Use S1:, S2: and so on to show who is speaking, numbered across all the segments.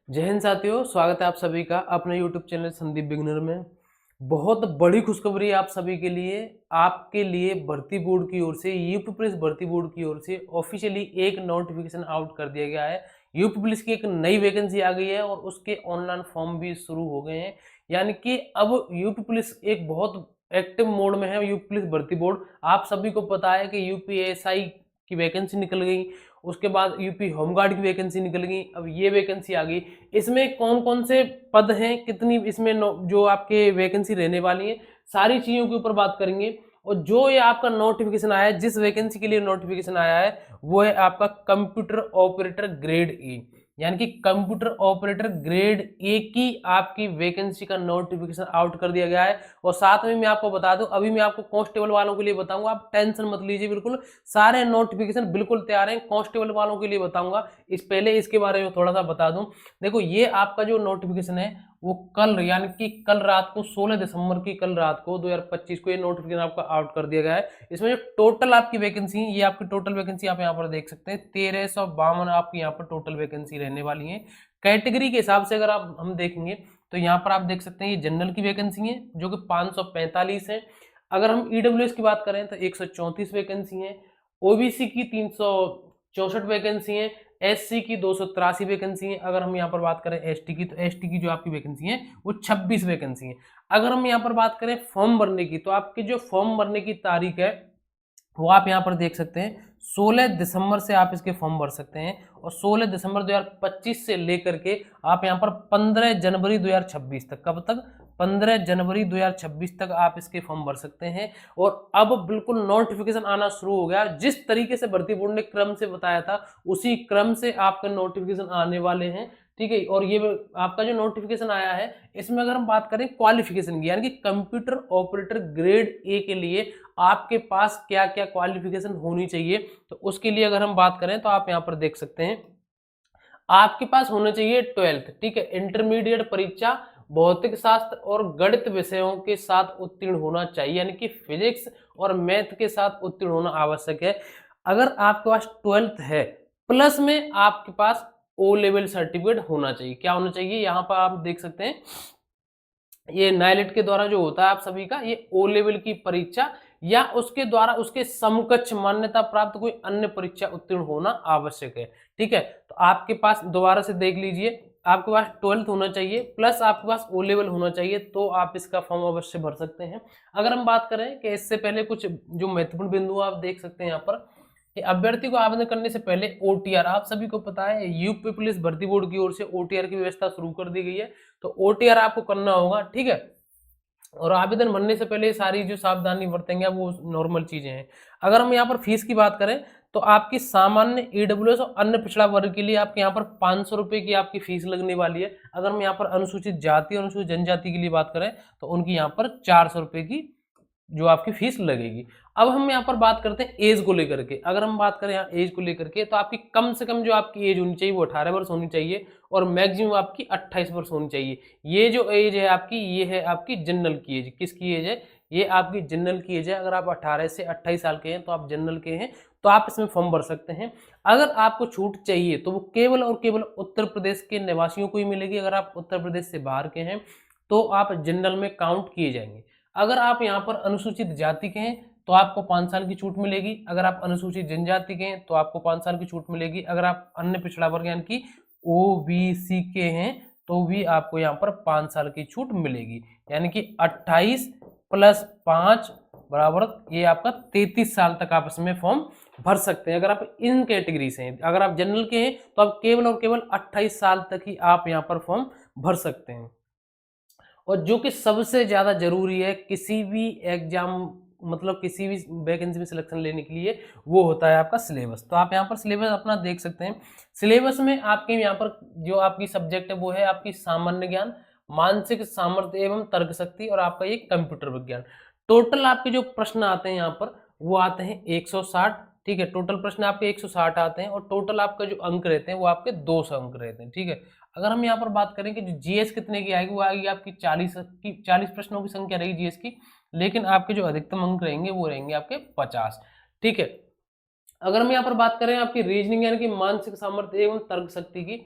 S1: जय हिंद साथियों, स्वागत है आप सभी का अपने YouTube चैनल संदीप बिगनर में। बहुत बड़ी खुशखबरी है आप सभी के लिए। आपके लिए भर्ती बोर्ड की ओर से, यूपी पुलिस भर्ती बोर्ड की ओर से ऑफिशियली एक नोटिफिकेशन आउट कर दिया गया है। यूपी पुलिस की एक नई वैकेंसी आ गई है और उसके ऑनलाइन फॉर्म भी शुरू हो गए हैं। यानी कि अब यूपी पुलिस एक बहुत एक्टिव मोड में है। यूपी पुलिस भर्ती बोर्ड, आप सभी को पता है कि यूपीएसआई की वैकेंसी निकल गई, उसके बाद यूपी होमगार्ड की वैकेंसी निकल गई, अब ये वैकेंसी आ गई। इसमें कौन कौन से पद हैं, कितनी इसमें जो आपके वैकेंसी रहने वाली है, सारी चीजों के ऊपर बात करेंगे। और जो ये आपका नोटिफिकेशन आया है, जिस वैकेंसी के लिए नोटिफिकेशन आया है, वो है आपका कंप्यूटर ऑपरेटर ग्रेड ए। यानी कि कंप्यूटर ऑपरेटर ग्रेड ए की आपकी वैकेंसी का नोटिफिकेशन आउट कर दिया गया है। और साथ में मैं आपको बता दूं, अभी मैं आपको कांस्टेबल वालों के लिए बताऊंगा, आप टेंशन मत लीजिए, बिल्कुल सारे नोटिफिकेशन बिल्कुल तैयार हैं। कांस्टेबल वालों के लिए बताऊंगा, इस पहले इसके बारे में थोड़ा सा बता दूं। देखो, ये आपका जो नोटिफिकेशन है वो कल, यानी कि कल रात को 16 दिसंबर की कल रात को 2025 को ये नोटिफिकेशन आपका आउट कर दिया गया है। इसमें जो टोटल आपकी वैकेंसी, ये आपकी टोटल वैकेंसी आप यहाँ पर देख सकते हैं, 1352 आपकी यहाँ पर टोटल वैकेंसी रहने वाली है। कैटेगरी के हिसाब से अगर आप हम देखेंगे तो यहाँ पर आप देख सकते हैं ये जनरल की वैकेंसी है जो कि 545 है। अगर हम ईडब्ल्यूएस की बात करें तो 134 वैकेंसी है। ओबीसी की 364 वैकेंसी है। एससी की 283 वैकेंसी है। अगर हम यहाँ पर बात करें एसटी की, तो एसटी की जो आपकी वैकेंसी है वो 26 वैकेंसी है। अगर हम यहाँ पर बात करें फॉर्म भरने की, तो आपकी जो फॉर्म भरने की तारीख है वो आप यहाँ पर देख सकते हैं, 16 दिसंबर से आप इसके फॉर्म भर सकते हैं। और 16 दिसंबर 2025 से लेकर के आप यहाँ पर 15 जनवरी 2026 तक, कब तक? 15 जनवरी 2026 तक आप इसके फॉर्म भर सकते हैं। और अब बिल्कुल नोटिफिकेशन आना शुरू हो गया। जिस तरीके से भर्ती बोर्ड ने क्रम से बताया था, उसी क्रम से आपके नोटिफिकेशन आने वाले हैं। ठीक है। और ये आपका जो नोटिफिकेशन आया है, इसमें अगर हम बात करें क्वालिफिकेशन की, यानी कि कंप्यूटर ऑपरेटर ग्रेड ए के लिए आपके पास क्या क्या क्वालिफिकेशन होनी चाहिए, तो उसके लिए अगर हम बात करें तो आप यहाँ पर देख सकते हैं, आपके पास होना चाहिए 12th, ठीक है, इंटरमीडिएट परीक्षा भौतिक शास्त्र और गणित विषयों के साथ उत्तीर्ण होना चाहिए, यानी कि फिजिक्स और मैथ के साथ उत्तीर्ण होना आवश्यक है। अगर आपके पास 12th है, प्लस में आपके पास ओ लेवल सर्टिफिकेट होना चाहिए। क्या होना चाहिए? यहाँ पर आप देख सकते हैं, ये नाइलेट के द्वारा जो होता है आप सभी का, ये ओ लेवल की परीक्षा या उसके द्वारा उसके समकक्ष मान्यता प्राप्त कोई अन्य परीक्षा उत्तीर्ण होना आवश्यक है। ठीक है। तो आपके पास दोबारा से देख लीजिए, आपके पास 12th होना चाहिए, प्लस आपके पास ओ लेवल होना चाहिए, तो आप इसका फॉर्म अवश्य भर सकते हैं। अगर हम बात करें कि इससे पहले कुछ जो महत्वपूर्ण बिंदु आप देख सकते हैं यहाँ पर, कि अभ्यर्थी को आवेदन करने से पहले ओटीआर, आप सभी को पता है यूपी पुलिस भर्ती बोर्ड की ओर से ओटीआर की व्यवस्था शुरू कर दी गई है। तो ओटीआर आपको करना होगा। ठीक है। और आवेदन भरने से पहले सारी जो सावधानी बरतेंगे वो नॉर्मल चीजें हैं। अगर हम यहाँ पर फीस की बात करें, तो आपकी सामान्य ईडब्ल्यूएस और अन्य पिछड़ा वर्ग के लिए आपके यहाँ पर 500 रुपए की आपकी फीस लगने वाली है। अगर हम यहाँ पर अनुसूचित जाति और अनुसूचित जनजाति के लिए बात करें, तो उनकी यहाँ पर 400 रुपए की जो आपकी फीस लगेगी। अब हम यहाँ पर बात करते हैं एज को लेकर के। अगर हम बात करें यहाँ एज को लेकर के, तो आपकी कम से कम जो आपकी एज होनी चाहिए वो 18 वर्ष होनी चाहिए, और मैक्सिमम आपकी 28 वर्ष होनी चाहिए। ये जो एज है आपकी, ये है आपकी जनरल की एज। किसकी एज है? ये आपकी जनरल की एज है। अगर आप 18 से 28 साल के हैं तो आप जनरल के हैं, तो आप इसमें फॉर्म भर सकते हैं। अगर आपको छूट चाहिए तो वो केवल और केवल उत्तर प्रदेश के निवासियों को ही मिलेगी। अगर आप उत्तर प्रदेश से बाहर के हैं तो आप जनरल में काउंट किए जाएंगे। अगर आप यहाँ पर अनुसूचित जाति के हैं तो आपको 5 साल की छूट मिलेगी। अगर आप अनुसूचित जनजाति के हैं तो आपको 5 साल की छूट मिलेगी। अगर आप अन्य पिछड़ा वर्ग यानी कि ओबीसी के हैं तो भी आपको यहाँ पर 5 साल की छूट मिलेगी। यानी कि 28 प्लस 5 बराबर ये आपका 33 साल तक आप इसमें फॉर्म भर सकते हैं, अगर आप इन कैटेगरी से हैं। अगर आप जनरल के हैं तो आप केवल और केवल 28 साल तक ही आप यहाँ पर फॉर्म भर सकते हैं। और जो कि सबसे ज्यादा जरूरी है किसी भी एग्जाम, मतलब किसी भी वैकेंसी में सिलेक्शन लेने के लिए, वो होता है आपका सिलेबस। तो आप यहाँ पर सिलेबस अपना देख सकते हैं। सिलेबस में आपके यहाँ पर जो आपकी सब्जेक्ट है वो है आपकी सामान्य ज्ञान, मानसिक सामर्थ्य एवं तर्क शक्ति, और आपका ये कंप्यूटर विज्ञान। टोटल आपके जो प्रश्न आते हैं यहाँ पर वो आते हैं 160। ठीक है। टोटल प्रश्न आपके 160 आते हैं, और टोटल आपका जो अंक रहते हैं वो आपके 200 अंक रहते हैं। ठीक है। अगर हम यहाँ पर बात करें कि जो जीएस कितने की आएगी, वो आएगी आपकी 40 प्रश्नों की संख्या रहेगी जीएस की, लेकिन आपके जो अधिकतम अंक रहेंगे वो रहेंगे आपके 50। ठीक है। अगर हम यहाँ पर बात करें आपकी रीजनिंग यानी कि मानसिक सामर्थ्य एवं तर्क शक्ति की,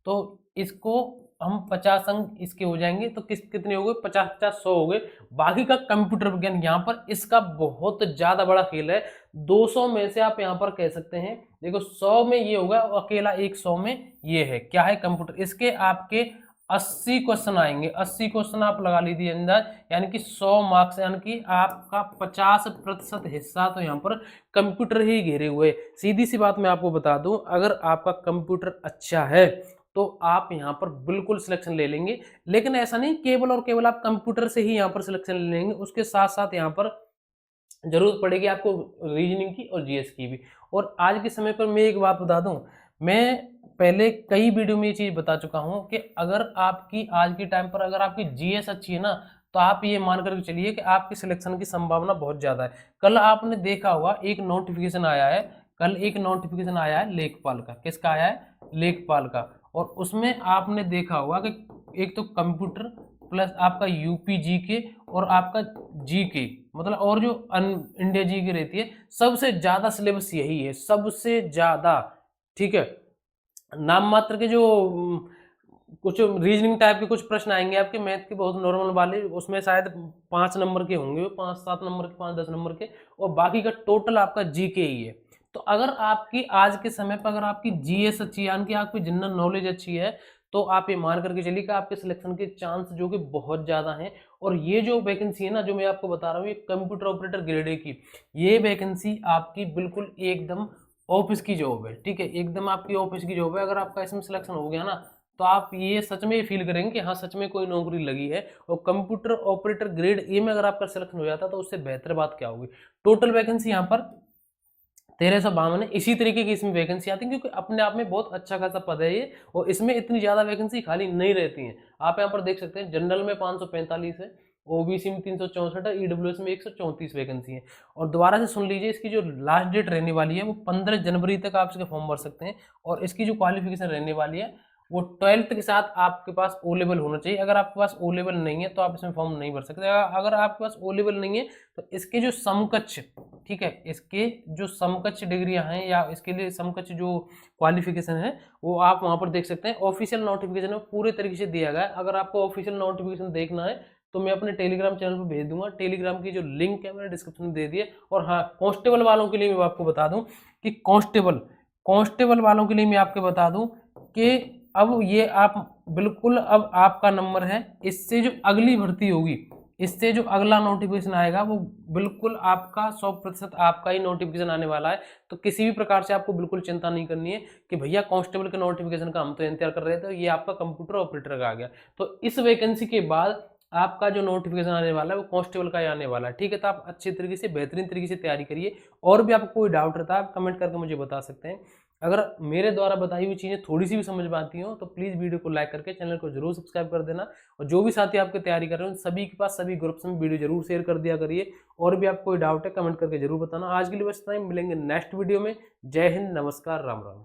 S1: तो इसको हम 50 अंक इसके हो जाएंगे, तो कितने हो गए, 50-50 100 हो गए। बाकी का कंप्यूटर विज्ञान यहाँ पर इसका बहुत ज्यादा बड़ा खेल है। 200 में से आप यहाँ पर कह सकते हैं, देखो 100 में ये होगा और अकेला एक 100 में ये है, क्या है, कंप्यूटर। इसके आपके 80 क्वेश्चन आएंगे, 80 क्वेश्चन आप लगा लीजिए अंदाज, यानी कि 100 मार्क्स, यानी कि आपका 50% हिस्सा तो यहाँ पर कंप्यूटर ही घेरे हुए। सीधी सी बात मैं आपको बता दूं, अगर आपका कंप्यूटर अच्छा है तो आप यहाँ पर बिल्कुल सिलेक्शन ले लेंगे। लेकिन ऐसा नहीं केवल और केवल आप कंप्यूटर से ही यहाँ पर सिलेक्शन ले लेंगे, उसके साथ साथ यहाँ पर जरूरत पड़ेगी आपको रीजनिंग की और जीएस की भी। और आज के समय पर मैं एक बात बता दूं, मैं पहले कई वीडियो में ये चीज बता चुका हूं कि अगर आपकी आज के टाइम पर अगर आपकी जीएस अच्छी है ना, तो आप ये मान करके चलिए कि आपके सिलेक्शन की संभावना बहुत ज्यादा है। कल आपने देखा होगा एक नोटिफिकेशन आया है, कल एक नोटिफिकेशन आया है लेखपाल का। किसका आया है, लेखपाल का। और उसमें आपने देखा होगा कि एक तो कंप्यूटर प्लस आपका यूपी जीके और आपका जीके, मतलब और जो इंडिया जीके रहती है, सबसे ज्यादा सिलेबस यही है, सबसे ज्यादा। ठीक है, नाम मात्र के जो कुछ रीजनिंग टाइप के कुछ प्रश्न आएंगे आपके मैथ के बहुत नॉर्मल वाले, उसमें शायद 5 नंबर के होंगे, 5-7 नंबर के, 5-10 नंबर के, और बाकी का टोटल आपका जीके ही है। तो अगर आपकी आज के समय पर अगर आपकी जीएस अच्छी है, यानी कि आपकी जनरल नॉलेज अच्छी है, तो आप ये मान करके चलिए कि आपके सिलेक्शन के चांस जो कि बहुत ज्यादा हैं। और ये जो वैकेंसी है ना, जो मैं आपको बता रहा हूँ, ये कंप्यूटर ऑपरेटर ग्रेड ए की, ये वैकेंसी आपकी बिल्कुल एकदम ऑफिस की जॉब है। ठीक है, एकदम आपकी ऑफिस की जॉब है। अगर आपका इसमें सिलेक्शन हो गया ना, तो आप ये सच में फील करेंगे कि हाँ सच में कोई नौकरी लगी है। और कंप्यूटर ऑपरेटर ग्रेड ए में अगर आपका सिलेक्शन हो जाता, तो उससे बेहतर बात क्या होगी। टोटल वैकेंसी यहाँ पर 1352 है। इसी तरीके की इसमें वैकेंसी आती है, क्योंकि अपने आप में बहुत अच्छा खासा पद है ये, और इसमें इतनी ज्यादा वैकेंसी खाली नहीं रहती है। आप यहाँ पर देख सकते हैं, जनरल में 545 है, ओबीसी में 364 है, ईडब्ल्यूएस में 134 वैकेंसी है। और दोबारा से सुन लीजिए, इसकी जो लास्ट डेट रहने वाली है वो 15 जनवरी तक आप इसके फॉर्म भर सकते हैं। और इसकी जो क्वालिफिकेशन रहने वाली है वो 12th के साथ आपके पास ओ लेवल होना चाहिए। अगर आपके पास ओ लेवल नहीं है तो आप इसमें फॉर्म नहीं भर सकते। अगर आपके पास ओ लेवल नहीं है तो इसके जो समकक्ष, ठीक है, इसके जो समकक्ष डिग्रियां हैं या इसके लिए समकक्ष जो क्वालिफिकेशन है वो आप वहां पर देख सकते हैं। ऑफिशियल नोटिफिकेशन में पूरे तरीके से दिया गया है। अगर आपको ऑफिशियल नोटिफिकेशन देखना है तो मैं अपने टेलीग्राम चैनल पर भेज दूंगा। टेलीग्राम की जो लिंक है मैंने डिस्क्रिप्शन में दे दी है। और हाँ, कांस्टेबल वालों के लिए मैं आपको बता दूं कि कांस्टेबल वालों के लिए मैं आपको बता दूं कि अब ये आप बिल्कुल, अब आपका नंबर है। इससे जो अगली भर्ती होगी, इससे जो अगला नोटिफिकेशन आएगा वो बिल्कुल आपका 100% आपका ही नोटिफिकेशन आने वाला है। तो किसी भी प्रकार से आपको बिल्कुल चिंता नहीं करनी है कि भैया कांस्टेबल के नोटिफिकेशन का हम तो इंतजार कर रहे थे, ये आपका कंप्यूटर ऑपरेटर का आ गया। तो इस वैकेंसी के बाद आपका जो नोटिफिकेशन आने वाला है वो कांस्टेबल का ही आने वाला है। ठीक है, तो आप अच्छे तरीके से, बेहतरीन तरीके से तैयारी करिए। और भी आपको कोई डाउट रहता है आप कमेंट करके मुझे बता सकते हैं। अगर मेरे द्वारा बताई हुई चीज़ें थोड़ी सी भी समझ में आती हो तो प्लीज़ वीडियो को लाइक करके चैनल को जरूर सब्सक्राइब कर देना। और जो भी साथी आपकी तैयारी कर रहे हो सभी के पास, सभी ग्रुप्स में वीडियो जरूर शेयर कर दिया करिए। और भी आपको कोई डाउट है कमेंट करके जरूर बताना। आज के लिए बस इतना ही, मिलेंगे नेक्स्ट वीडियो में। जय हिंद, नमस्कार, राम राम।